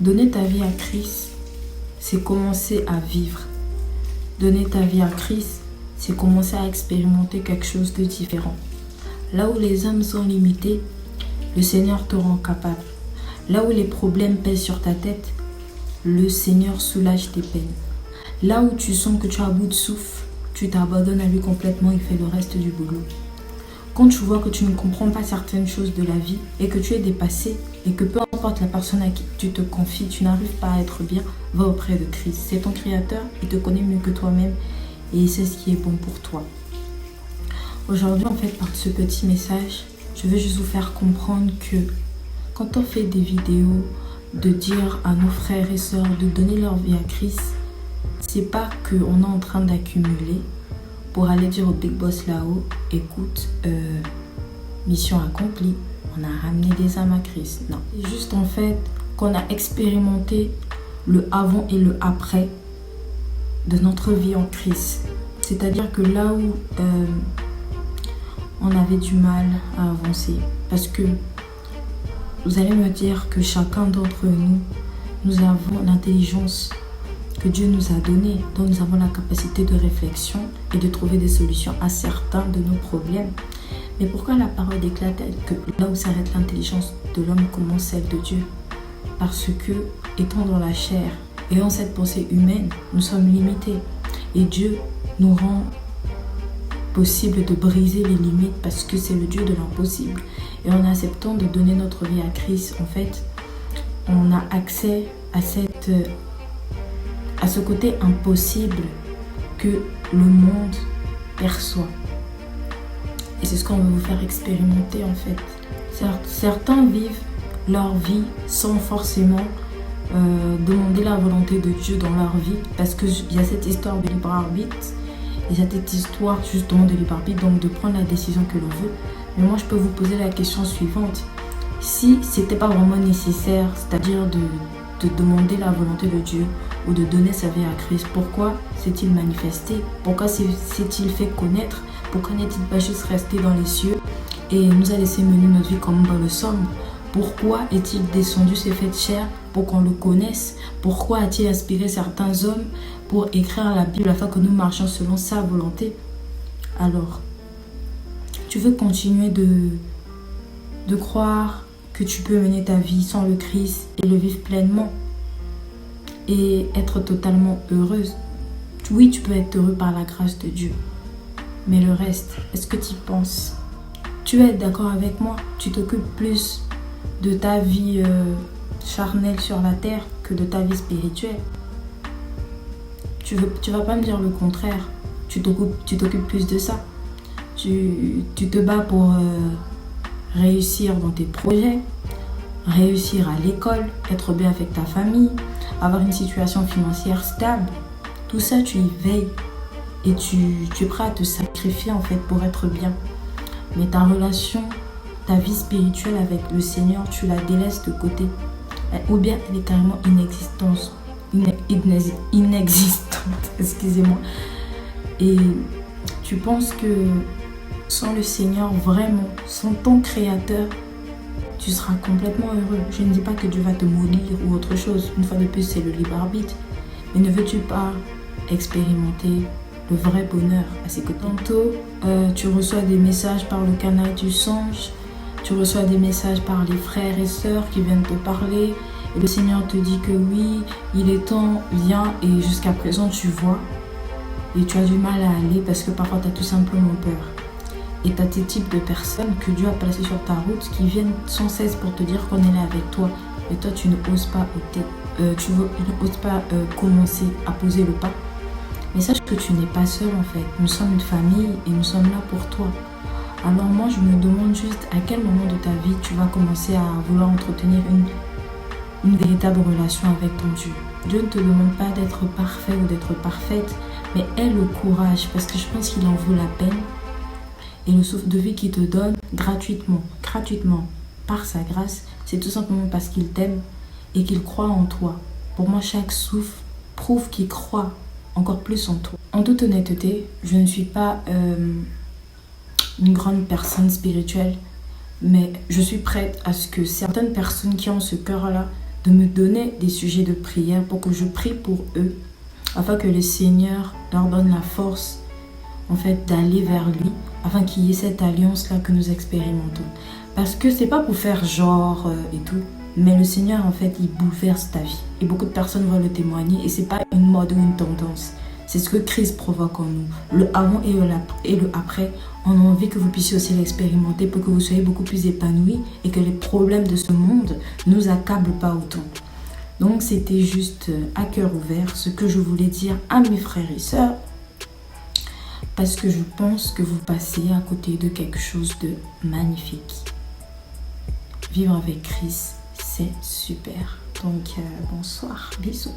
Donner ta vie à Christ, c'est commencer à vivre. Donner ta vie à Christ, c'est commencer à expérimenter quelque chose de différent. Là où les hommes sont limités, le Seigneur te rend capable. Là où les problèmes pèsent sur ta tête, le Seigneur soulage tes peines. Là où tu sens que tu es à bout de souffle, tu t'abandonnes à lui complètement, il fait le reste du boulot. Quand tu vois que tu ne comprends pas certaines choses de la vie et que tu es dépassé et que peu importe la personne à qui tu te confies, tu n'arrives pas à être bien, va auprès de Christ. C'est ton Créateur, il te connaît mieux que toi-même et il sait ce qui est bon pour toi. Aujourd'hui, en fait, par ce petit message, je veux juste vous faire comprendre que quand on fait des vidéos, de dire à nos frères et sœurs de donner leur vie à Christ, c'est pas qu'on est en train d'accumuler pour aller dire au big boss là-haut, écoute, mission accomplie, on a ramené des âmes à Christ. Non, c'est juste en fait qu'on a expérimenté le avant et le après de notre vie en Christ. C'est-à-dire que là où on avait du mal à avancer, parce que vous allez me dire que chacun d'entre nous, nous avons l'intelligence que Dieu nous a donnée, donc nous avons la capacité de réflexion et de trouver des solutions à certains de nos problèmes. Mais pourquoi la parole éclate que là où s'arrête l'intelligence de l'homme commence celle de Dieu? Parce que, étant dans la chair, ayant cette pensée humaine, nous sommes limités. Et Dieu nous rend possible de briser les limites parce que c'est le Dieu de l'impossible. Et en acceptant de donner notre vie à Christ, en fait, on a accès à ce côté impossible que le monde perçoit. Et c'est ce qu'on veut vous faire expérimenter en fait. Certains vivent leur vie sans forcément demander la volonté de Dieu dans leur vie, parce qu'il y a cette histoire de libre arbitre, et cette histoire justement de libre arbitre, donc de prendre la décision que l'on veut. Mais moi je peux vous poser la question suivante: si c'était pas vraiment nécessaire, c'est-à-dire de demander la volonté de Dieu ou de donner sa vie à Christ, pourquoi s'est-il manifesté? Pourquoi s'est-il fait connaître? Pourquoi n'est-il pas juste resté dans les cieux et nous a laissé mener notre vie comme dans le somme? Pourquoi est-il descendu, s'est fait chair pour qu'on le connaisse? Pourquoi a-t-il inspiré certains hommes pour écrire la Bible afin que nous marchions selon sa volonté? Alors, tu veux continuer de croire que tu peux mener ta vie sans le Christ et le vivre pleinement et être totalement heureuse? Oui, tu peux être heureux par la grâce de Dieu. Mais le reste, est-ce que tu y penses? Tu es d'accord avec moi? Tu t'occupes plus de ta vie charnelle sur la terre que de ta vie spirituelle. Tu vas pas me dire le contraire. Tu t'occupes plus de ça. Tu te bats pour réussir dans tes projets, réussir à l'école, être bien avec ta famille, avoir une situation financière stable. Tout ça, tu y veilles. Et tu es prêt à te sacrifier en fait pour être bien. Mais ta relation, ta vie spirituelle avec le Seigneur, tu la délaisses de côté. Ou bien elle est carrément inexistante. Excusez-moi. Et tu penses que sans le Seigneur, vraiment, sans ton Créateur, tu seras complètement heureux. Je ne dis pas que Dieu va te maudire ou autre chose. Une fois de plus, c'est le libre arbitre. Mais ne veux-tu pas expérimenter le vrai bonheur? Parce que tantôt, tu reçois des messages par le canal du songe, tu reçois des messages par les frères et sœurs qui viennent te parler, et le Seigneur te dit que oui, il est temps, viens, et jusqu'à présent tu vois, et tu as du mal à aller parce que parfois tu as tout simplement peur. Et tu as tes types de personnes que Dieu a placées sur ta route qui viennent sans cesse pour te dire qu'on est là avec toi, et toi tu n'oses pas commencer à poser le pas. Mais sache que tu n'es pas seul en fait. Nous sommes une famille et nous sommes là pour toi. Alors moi je me demande juste à quel moment de ta vie tu vas commencer à vouloir entretenir une véritable relation avec ton Dieu. Dieu ne te demande pas d'être parfait ou d'être parfaite, mais aie le courage parce que je pense qu'il en vaut la peine. Et le souffle de vie qu'il te donne gratuitement, par sa grâce, c'est tout simplement parce qu'il t'aime et qu'il croit en toi. Pour moi, chaque souffle prouve qu'il croit encore plus en toi. En toute honnêteté, je ne suis pas une grande personne spirituelle, Mais je suis prête à ce que certaines personnes qui ont ce cœur-là, de me donner des sujets de prière pour que je prie pour eux, afin que le Seigneur leur donne la force, en fait, d'aller vers lui, afin qu'il y ait cette alliance-là que nous expérimentons. Parce que c'est pas pour faire genre et tout, mais le Seigneur, en fait, il bouleverse ta vie. Et beaucoup de personnes vont le témoigner, et c'est pas une mode ou une tendance. C'est ce que Christ provoque en nous. Le avant et le après, on a envie que vous puissiez aussi l'expérimenter pour que vous soyez beaucoup plus épanouis et que les problèmes de ce monde ne nous accablent pas autant. Donc, c'était juste à cœur ouvert ce que je voulais dire à mes frères et sœurs, parce que je pense que vous passez à côté de quelque chose de magnifique. Vivre avec Christ, c'est super. Donc, bonsoir, bisous.